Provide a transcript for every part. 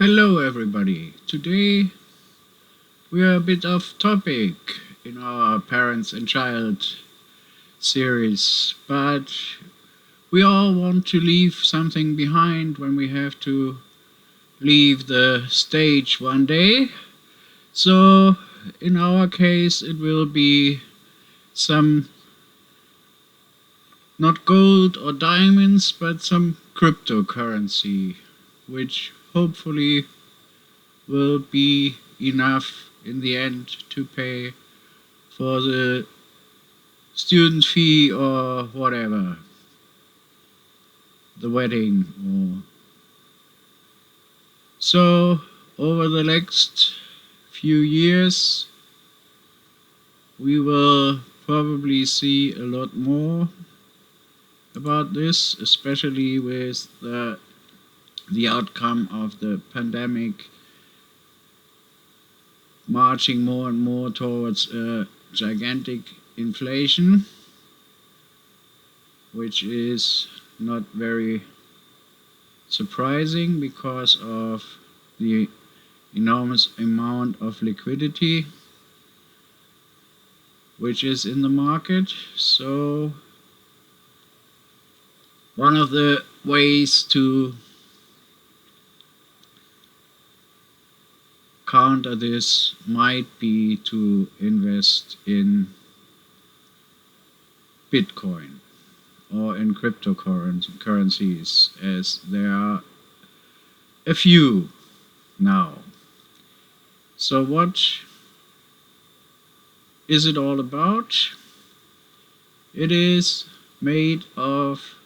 Hello everybody. Today we are a bit off topic in our parents and child series, but we all want to leave something behind when we have to leave the stage one day. So in our case it will be some not gold or diamonds but some cryptocurrency, which hopefully will be enough in the end to pay for the student fee or whatever, the wedding or so. Over the next few years we will probably see a lot more about this, especially with the outcome of the pandemic marching more and more towards a gigantic inflation, which is not very surprising because of the enormous amount of liquidity which is in the market. So one of the ways to counter this might be to invest in Bitcoin or in cryptocurrencies, as there are a few now. So what is it all about? It is made of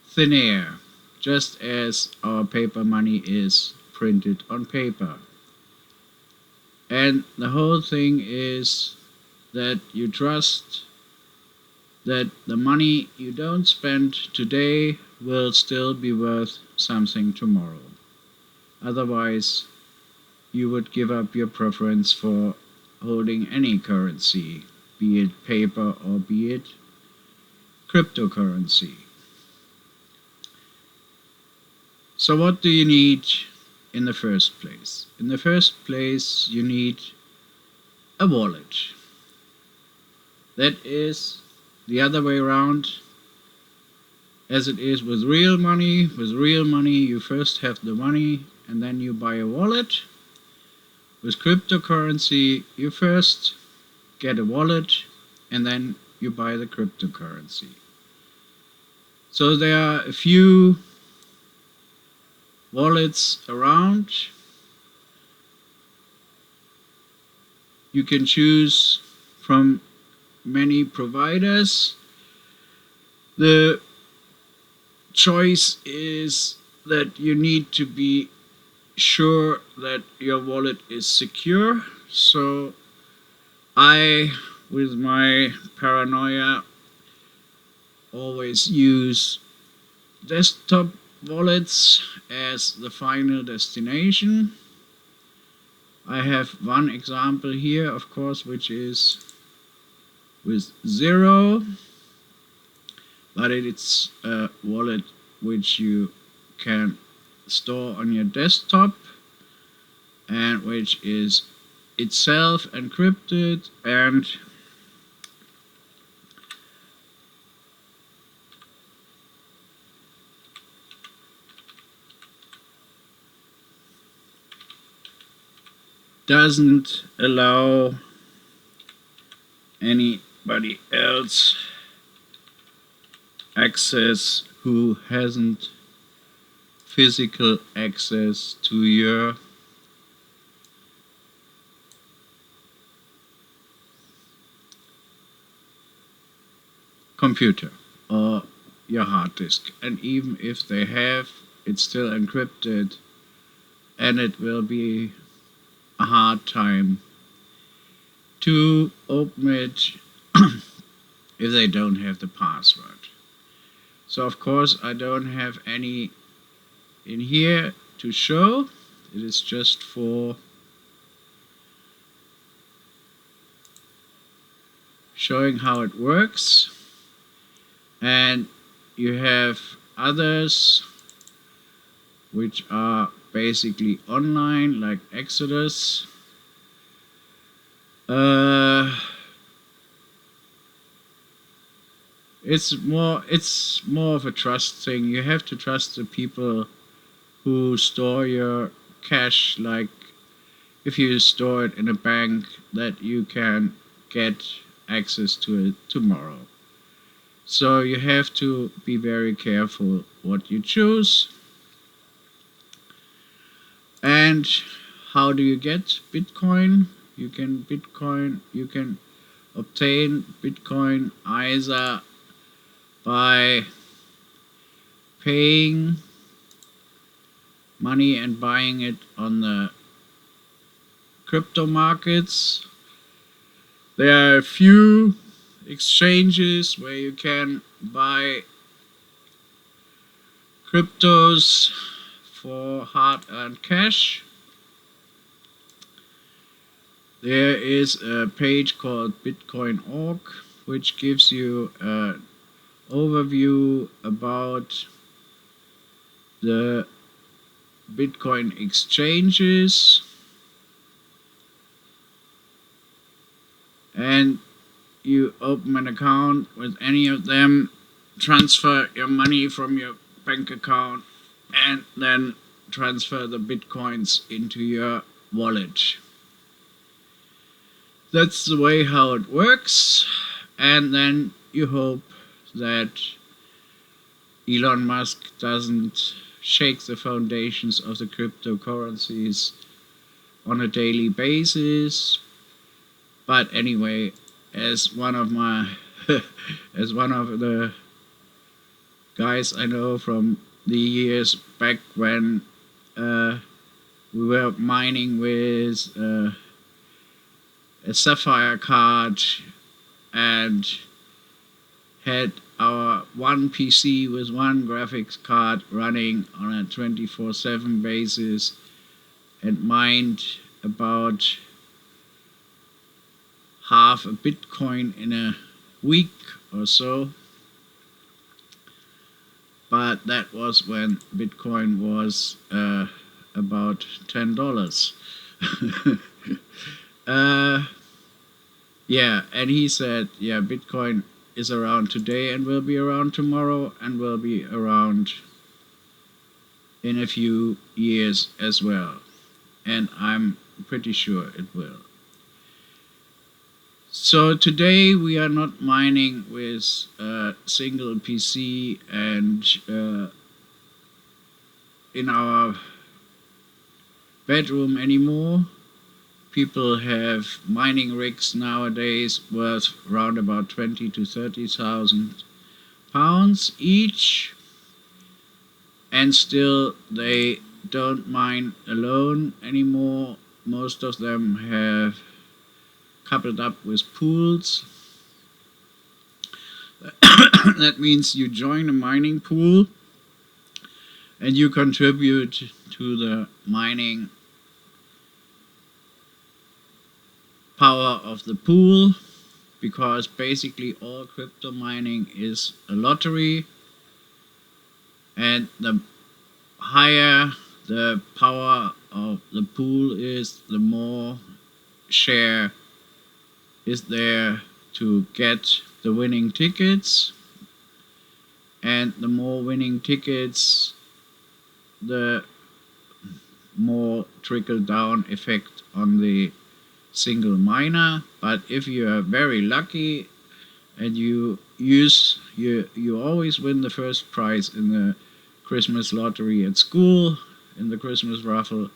thin air, just as our paper money is printed on paper. And the whole thing is that you trust that the money you don't spend today will still be worth something tomorrow. Otherwise, you would give up your preference for holding any currency, be it paper or be it cryptocurrency. So what do you need in the first place? In the first place, you need a wallet. That is the other way around as it is with real money. With real money, you first have the money and then you buy a wallet. With cryptocurrency, you first get a wallet and then you buy the cryptocurrency. So there are a few wallets around. You can choose from many providers. The choice is that you need to be sure that your wallet is secure. So I, with my paranoia, always use desktop wallets as the final destination. I have one example here, of course, which is with Zero, but it's a wallet which you can store on your desktop and which is itself encrypted and doesn't allow anybody else access who hasn't physical access to your computer or your hard disk. And even if they have, it's still encrypted and it will be a hard time to open it if they don't have the password. So of course I don't have any in here to show. It is just for showing how it works. And you have others which are basically online, like Exodus. Uh, it's more of a trust thing. You have to trust the people who store your cash. Like if you store it in a bank, that you can get access to it tomorrow. So you have to be very careful what you choose. And how do you get Bitcoin? You can obtain Bitcoin either by paying money and buying it on the crypto markets. There are a few exchanges where you can buy cryptos for hard-earned cash. There is a page called Bitcoin.org, which gives you an overview about the Bitcoin exchanges, and you open an account with any of them, transfer your money from your bank account, and then transfer the Bitcoins into your wallet. That's the way how it works, and then you hope that Elon Musk doesn't shake the foundations of the cryptocurrencies on a daily basis. But anyway, as one of my as one of the guys I know from the years back when we were mining with a Sapphire card and had our one PC with one graphics card running on a 24/7 basis and mined about half a Bitcoin in a week or so. But that was when Bitcoin was about $10. Yeah, and he said, yeah, Bitcoin is around today and will be around tomorrow and will be around in a few years as well. And I'm pretty sure it will. So today we are not mining with a single PC and in our bedroom anymore. People have mining rigs nowadays worth around about 20 to 30,000 pounds each, and still they don't mine alone anymore. Most of them have coupled up with pools. That means you join a mining pool and you contribute to the mining power of the pool, because basically all crypto mining is a lottery, and the higher the power of the pool is, the more share is there to get the winning tickets, and the more winning tickets, the more trickle down effect on the single miner. But if you are very lucky and you always win the first prize in the Christmas lottery at school, in the Christmas raffle,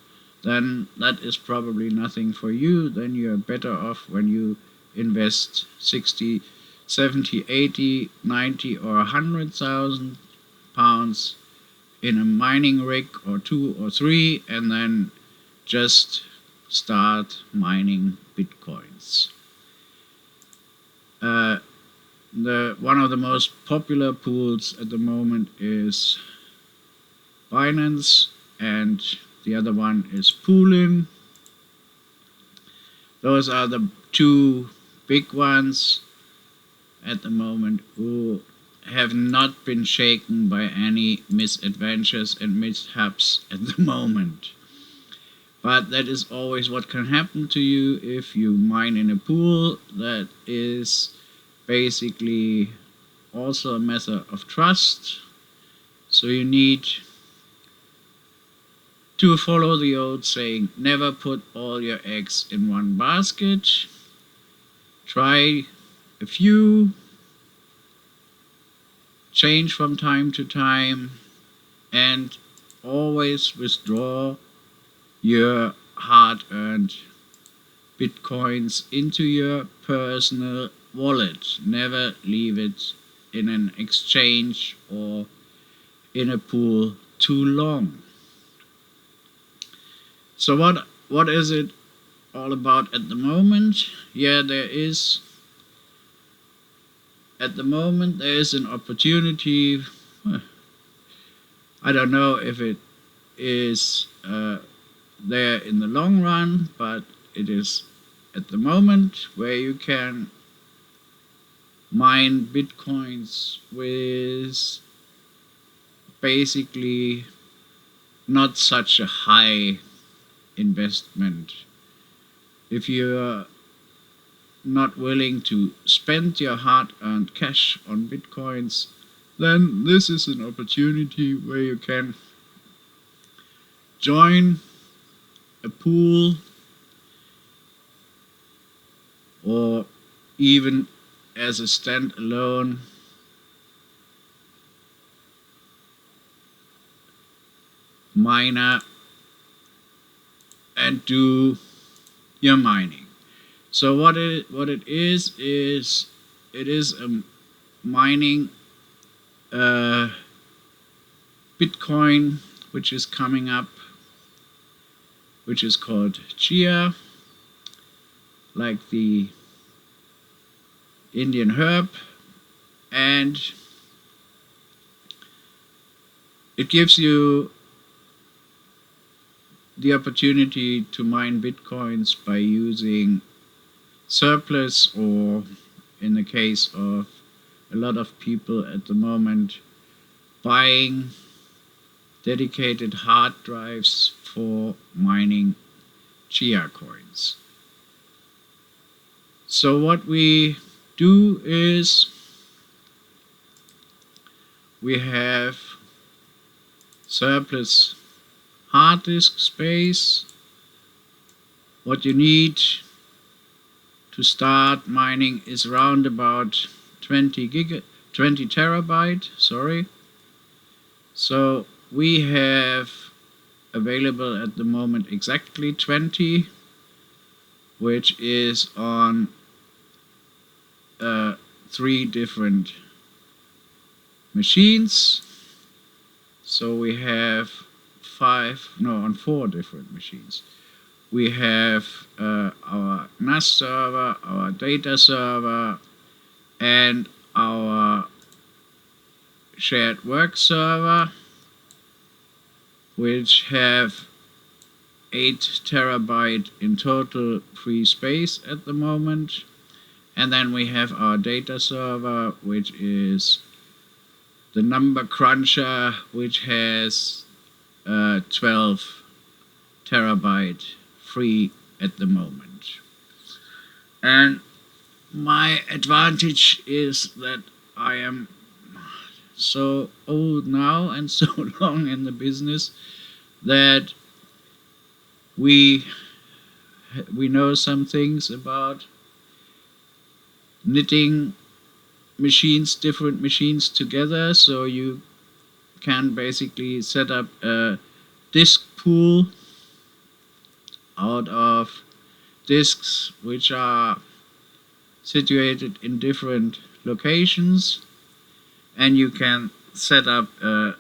then that is probably nothing for you. Then you are better off when you invest 60, 70, 80, 90 or 100,000 pounds in a mining rig or two or three, and then just start mining Bitcoins. One of the most popular pools at the moment is Binance, and the other one is Poolin. Those are the two big ones at the moment who have not been shaken by any misadventures and mishaps at the moment. But that is always what can happen to you if you mine in a pool that is basically also a matter of trust. So you need to follow the old saying, never put all your eggs in one basket. Try a few, change from time to time, and always withdraw your hard-earned bitcoins into your personal wallet. Never leave it in an exchange or in a pool too long. So what is it all about at the moment? Yeah, at the moment there is an opportunity. I don't know if it is there in the long run, but it is at the moment where you can mine bitcoins with basically not such a high investment. If you're not willing to spend your hard-earned cash on bitcoins, then this is an opportunity where you can join a pool or even as a standalone miner and do your mining. So what it is it is a mining Bitcoin which is coming up, which is called Chia, like the Indian herb, and it gives you the opportunity to mine bitcoins by using surplus, or in the case of a lot of people at the moment, buying dedicated hard drives for mining Chia coins. So what we do is we have surplus hard disk space. What you need to start mining is around about 20 terabyte, sorry. So we have available at the moment exactly 20, which is on 3 different machines. So we have on 4 different machines. We have our NAS server, our data server, and our shared work server, which have 8 terabyte in total free space at the moment. And then we have our data server, which is the number cruncher, which has 12 terabyte free at the moment. And my advantage is that I am so old now and so long in the business that we know some things about knitting different machines together. So you can basically set up a disk pool out of disks which are situated in different locations, and you can set up a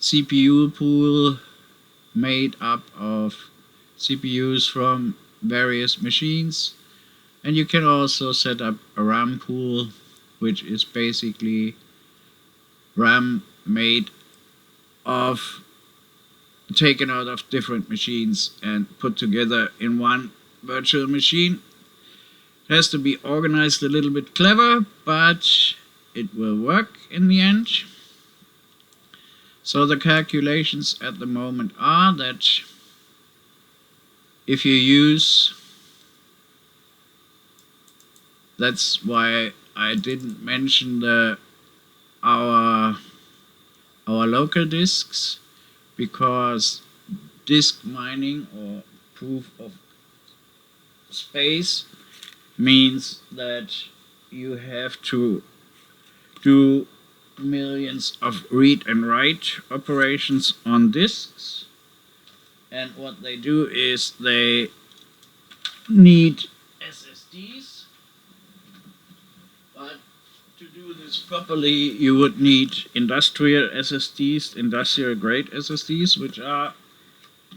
CPU pool made up of CPUs from various machines, and you can also set up a RAM pool, which is basically RAM made of taken out of different machines and put together in one virtual machine. It has to be organized a little bit clever, but it will work in the end. So the calculations at the moment are that if you use, that's why I didn't mention our local disks, because disk mining or proof of space means that you have to do millions of read and write operations on disks, and what they do is they need SSDs, but to do this properly you would need industrial SSDs, industrial grade SSDs, which are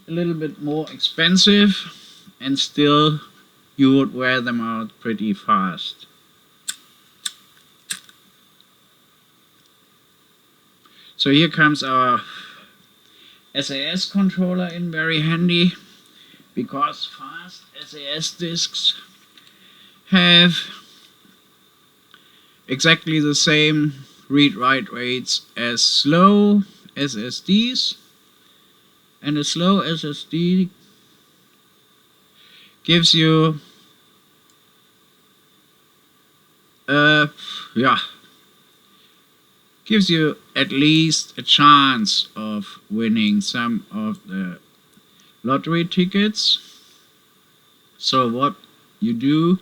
a little bit more expensive, and still you would wear them out pretty fast. So here comes our SAS controller in very handy, because fast SAS disks have exactly the same read-write rates as slow SSDs, and a slow SSD gives you gives you at least a chance of winning some of the lottery tickets. So what you do,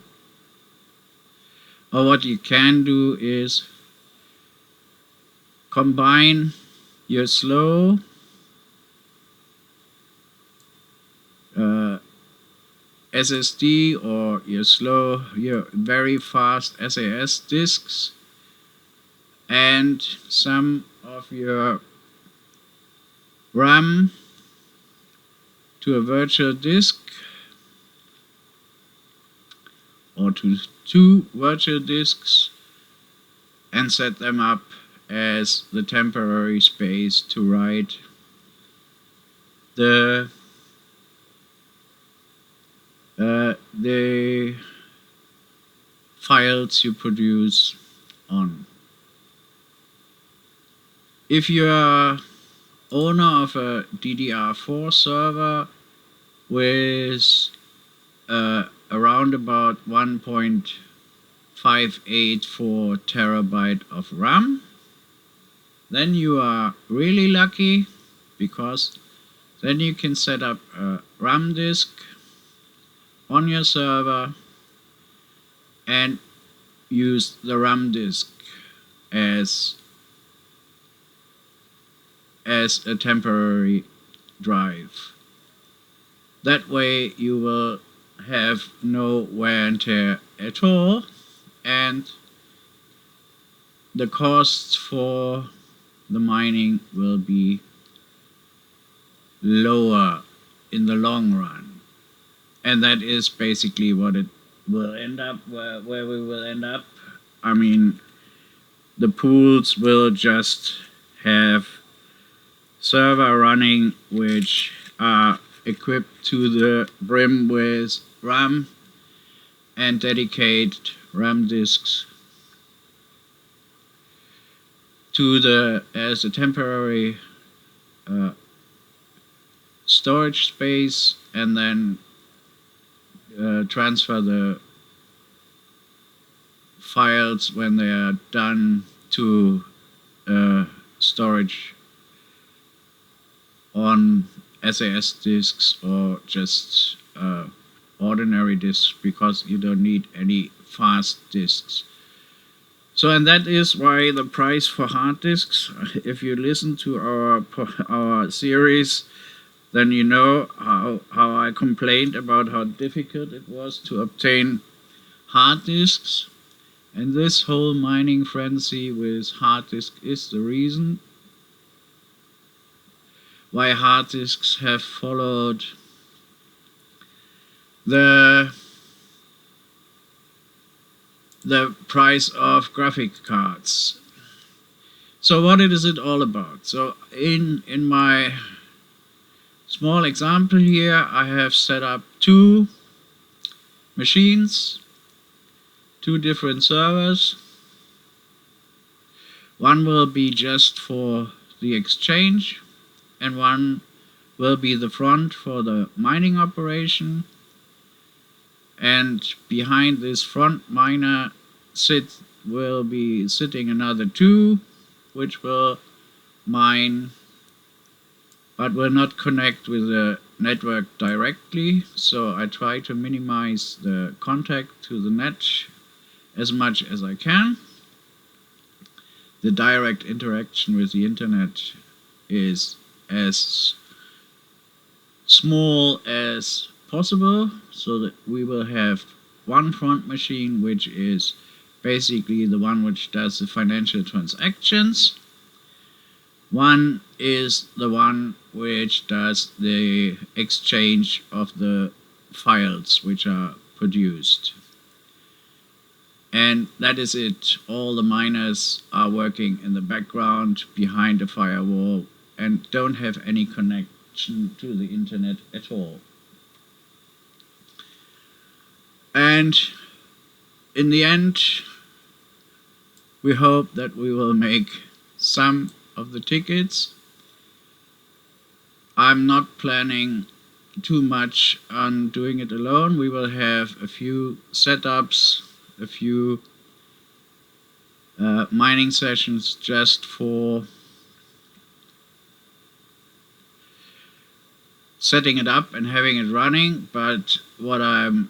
or what you can do, is combine your slow SSD or your very fast SAS disks and some of your RAM to a virtual disk, or to two virtual disks, and set them up as the temporary space to write the files you produce on. If you are owner of a DDR4 server with around about 1.584 terabyte of RAM, then you are really lucky, because then you can set up a RAM disk on your server and use the RAM disk as a temporary drive. That way you will have no wear and tear at all, and the costs for the mining will be lower in the long run. And that is basically what it will end up, where we will end up. I mean, the pools will just have server running which are equipped to the brim with RAM, and dedicate RAM disks to as a temporary storage space, and then transfer the files when they are done to storage on SAS disks, or just ordinary disks, because you don't need any fast disks. So, and that is why the price for hard disks, if you listen to our series, then you know how I complained about how difficult it was to obtain hard disks. And this whole mining frenzy with hard disk is the reason why hard disks have followed the price of graphic cards. So what is it all about? So in my small example here, I have set up two machines, two different servers, One will be just for the exchange, and one will be the front for the mining operation. And behind this front miner will be sitting another two, which will mine but will not connect with the network directly. So I try to minimize the contact to the net as much as I can. The direct interaction with the internet is as small as possible, so that we will have one front machine, which is basically the one which does the financial transactions. One is the one which does the exchange of the files which are produced. And that is it. All the miners are working in the background behind a firewall and don't have any connection to the internet at all. And in the end, we hope that we will make some of the tickets. I'm not planning too much on doing it alone. We will have a few setups, a few mining sessions just for setting it up and having it running. But what I'm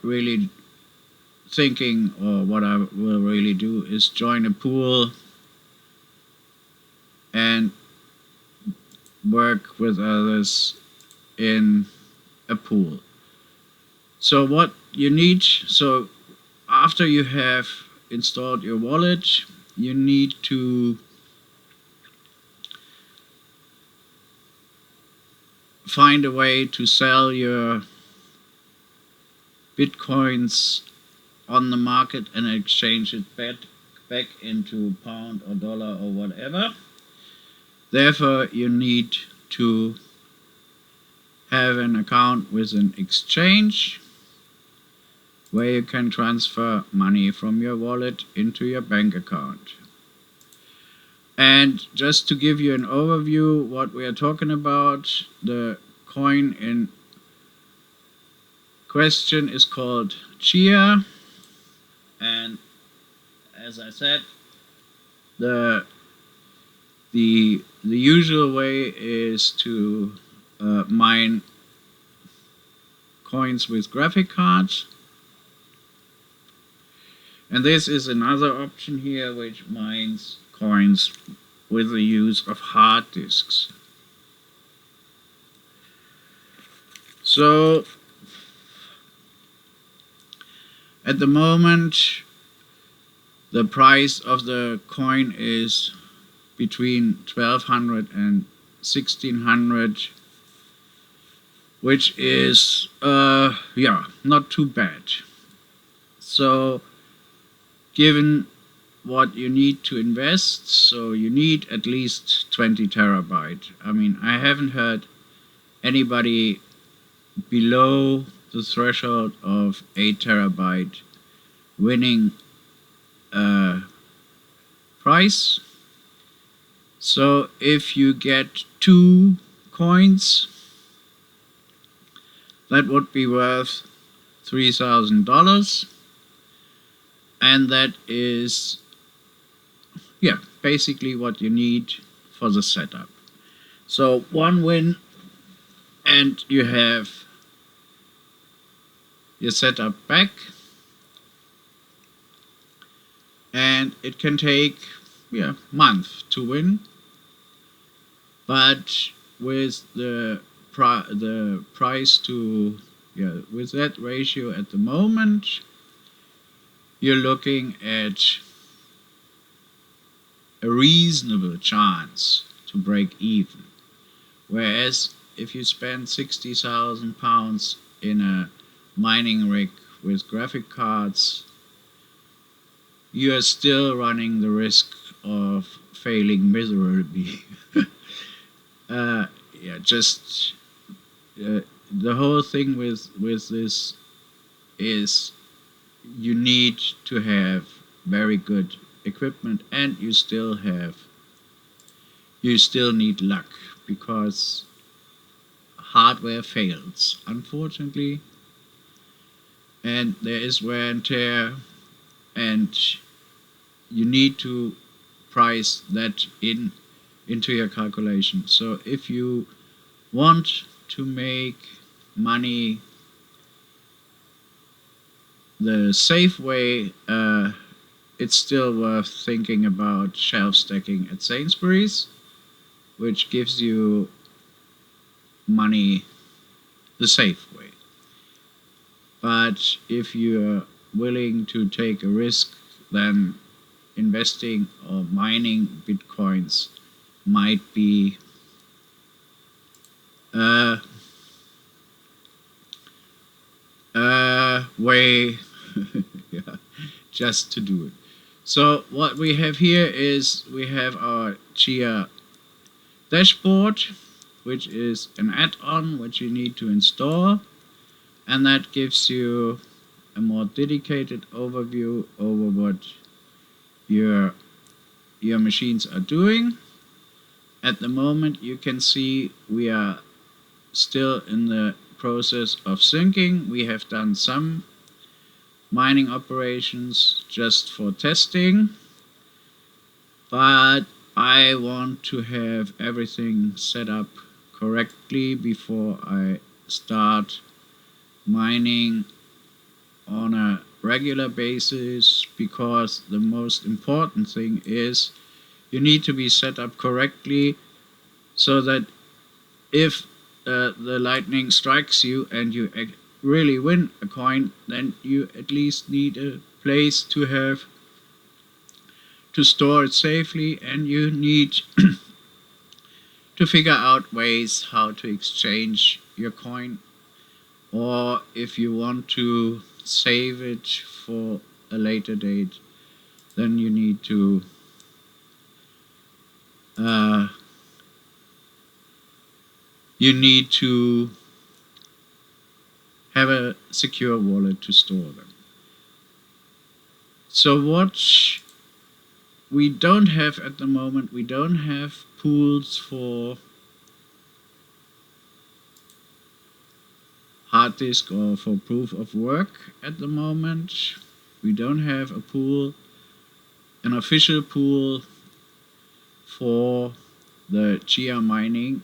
really thinking, or what I will really do, is join a pool and work with others in a pool. So what you need, so after you have installed your wallet, you need to find a way to sell your bitcoins on the market and exchange it back into pound or dollar or whatever. Therefore, you need to have an account with an exchange where you can transfer money from your wallet into your bank account. And just to give you an overview what we are talking about, the coin in question is called Chia, and as I said, the usual way is to mine coins with graphic cards, and this is another option here which mines coins with the use of hard disks. So at the moment the price of the coin is between 1200 and 1600, which is not too bad. So given what you need to invest, so you need at least 20 terabyte. I mean, I haven't heard anybody below the threshold of 8 terabyte winning a prize. So if you get 2 coins, that would be worth $3,000, and that is basically what you need for the setup. So 1 win and you have your setup back, and it can take month to win, but with the price to with that ratio at the moment, you're looking at a reasonable chance to break even. Whereas if you spend £60,000 in a mining rig with graphic cards, you are still running the risk of failing miserably. The whole thing with this is you need to have very good equipment, and you still need luck, because hardware fails, unfortunately, and there is wear and tear, and you need to price that into your calculation. So if you want to make money the safe way, it's still worth thinking about shelf stacking at Sainsbury's, which gives you money the safe way. But if you're willing to take a risk, then investing or mining bitcoins might be a way yeah, just to do it. So what we have here is we have our Chia dashboard, which is an add-on which you need to install, and that gives you a more dedicated overview over what your machines are doing. At the moment, you can see we are still in the process of syncing. We have done some mining operations just for testing, but I want to have everything set up correctly before I start mining on a regular basis, because the most important thing is you need to be set up correctly, so that if the lightning strikes you and you really win a coin, then you at least need a place to store it safely, and you need to figure out ways how to exchange your coin, or if you want to save it for a later date, then you need to have a secure wallet to store them. So what we don't have at the moment, we don't have pools for hard disk or for proof of work at the moment. We don't have a pool, an official pool for the Chia mining.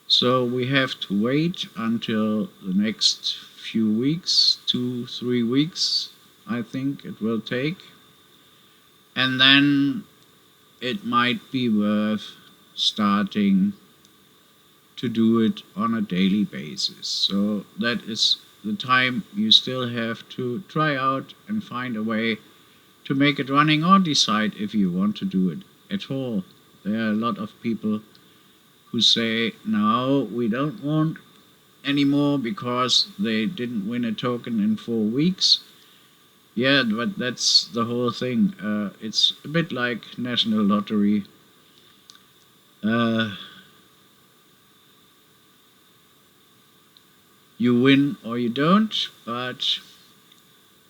So we have to wait until the next few weeks, 2-3 weeks, I think it will take. And then it might be worth starting to do it on a daily basis. So that is the time you still have to try out and find a way to make it running, or decide if you want to do it at all. There are a lot of people who say, no, we don't want anymore because they didn't win a token in 4 weeks. Yeah, but that's the whole thing. It's a bit like national lottery. You win or you don't, but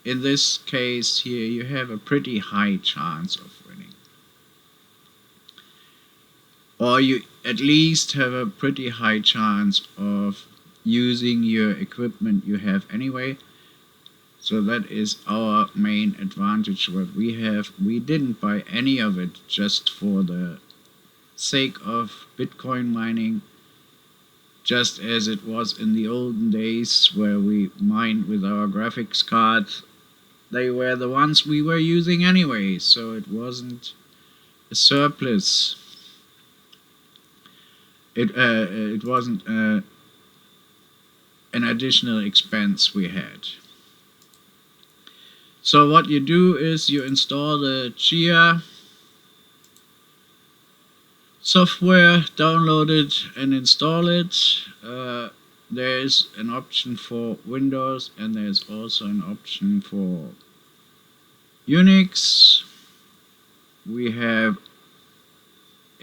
in this case here you have a pretty high chance of winning. Or you at least have a pretty high chance of using your equipment you have anyway. So that is our main advantage what we have. We didn't buy any of it just for the sake of Bitcoin mining, just as it was in the olden days where we mined with our graphics cards. They were the ones we were using anyway, so it wasn't a surplus. It wasn't an additional expense we had. So what you do is you install the Chia software, download it and install it. There is an option for Windows, and there's also an option for Unix. We have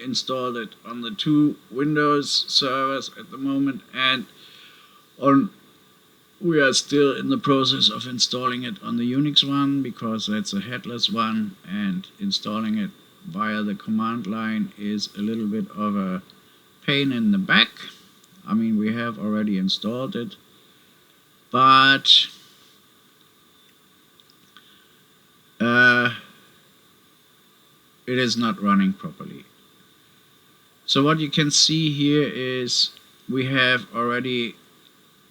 installed it on the 2 Windows servers at the moment, and on We are still in the process of installing it on the Unix one because that's a headless one, and installing it via the command line is a little bit of a pain in the back. I mean, we have already installed it, but it is not running properly. So what you can see here is we have already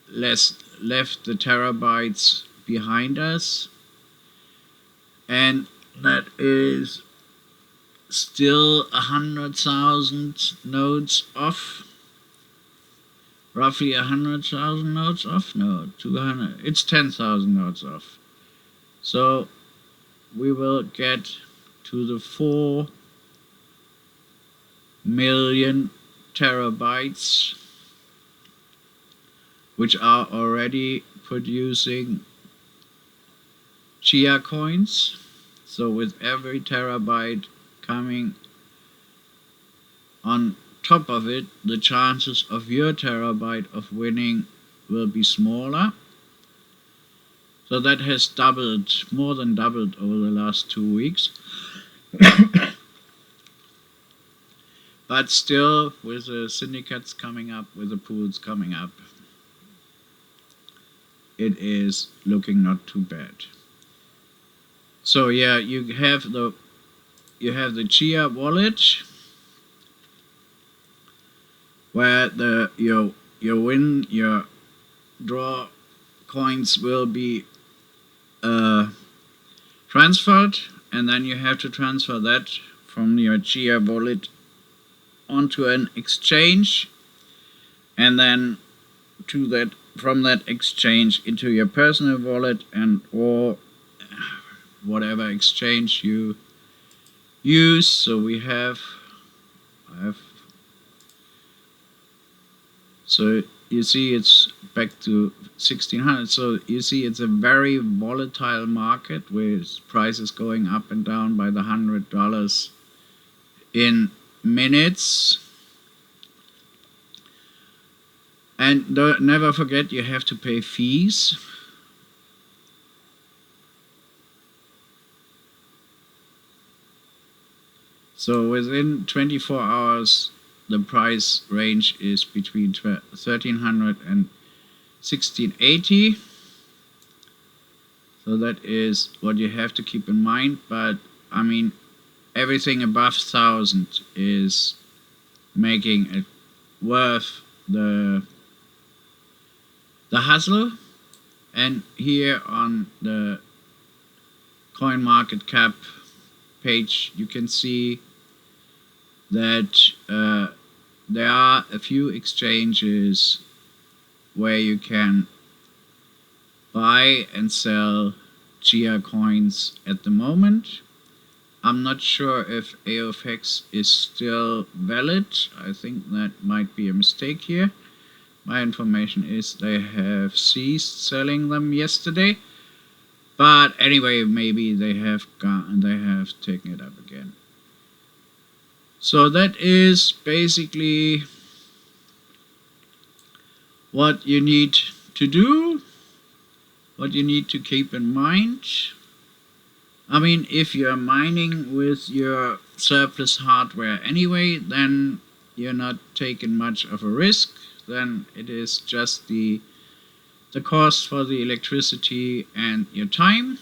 left the terabytes behind us, and that is still 100,000 nodes off. Roughly 100,000 nodes off? No, 200. It's 10,000 nodes off. So we will get to the 4 million terabytes, which are already producing Chia coins. So with every terabyte coming on top of it, the chances of your terabyte of winning will be smaller. So that has doubled, more than doubled over the last 2 weeks. But still, with the syndicates coming up, with the pools coming up, it is looking not too bad. So yeah, you have the Chia wallet, where your draw coins will be transferred, and then you have to transfer that from your Chia wallet onto an exchange, and then from that exchange into your personal wallet, and or whatever exchange you use. So so you see it's back to 1600. So you see it's a very volatile market with prices going up and down by the $100 in minutes. And never forget, you have to pay fees. So within 24 hours, the price range is between 1300 and 1680. So that is what you have to keep in mind. But I mean, everything above 1000 is making it worth the hustle. And here on the CoinMarketCap page, you can see that there are a few exchanges where you can buy and sell Chia coins at the moment. I'm not sure if AOFX is still valid. I think that might be a mistake here. My information is they have ceased selling them yesterday. But anyway, maybe they have taken it up again. So that is basically what you need to do, what you need to keep in mind. I mean, if you're mining with your surplus hardware anyway, then you're not taking much of a risk. Then it is just the cost for the electricity and your time.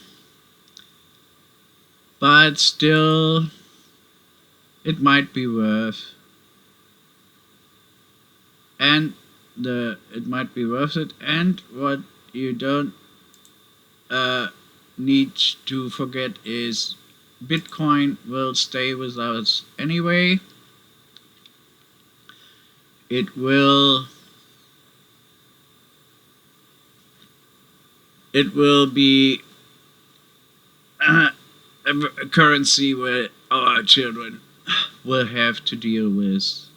But still, it might be worth, and it might be worth it. And what you don't need to forget is Bitcoin will stay with us anyway. It will be a currency where our children will have to deal with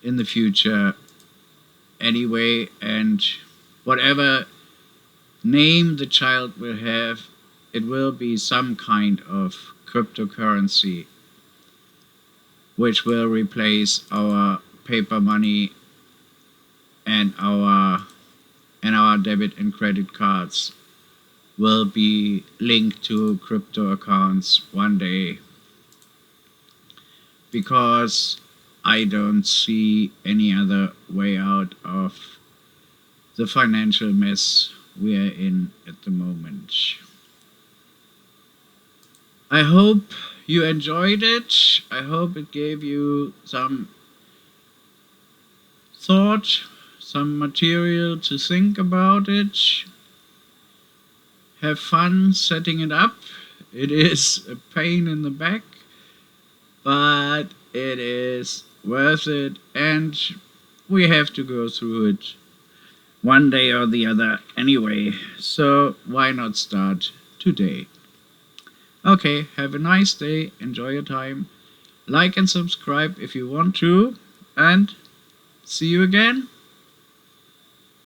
in the future anyway, and whatever name the child will have, it will be some kind of cryptocurrency which will replace our paper money and our and our debit and credit cards will be linked to crypto accounts one day, because I don't see any other way out of the financial mess we are in at the moment. I hope you enjoyed it. I hope it gave you some thought, some material to think about it. Have fun setting it up. It is a pain in the back, but it is worth it, and we have to go through it one day or the other anyway. So why not start today? Okay, have a nice day, enjoy your time, like and subscribe if you want to, and see you again.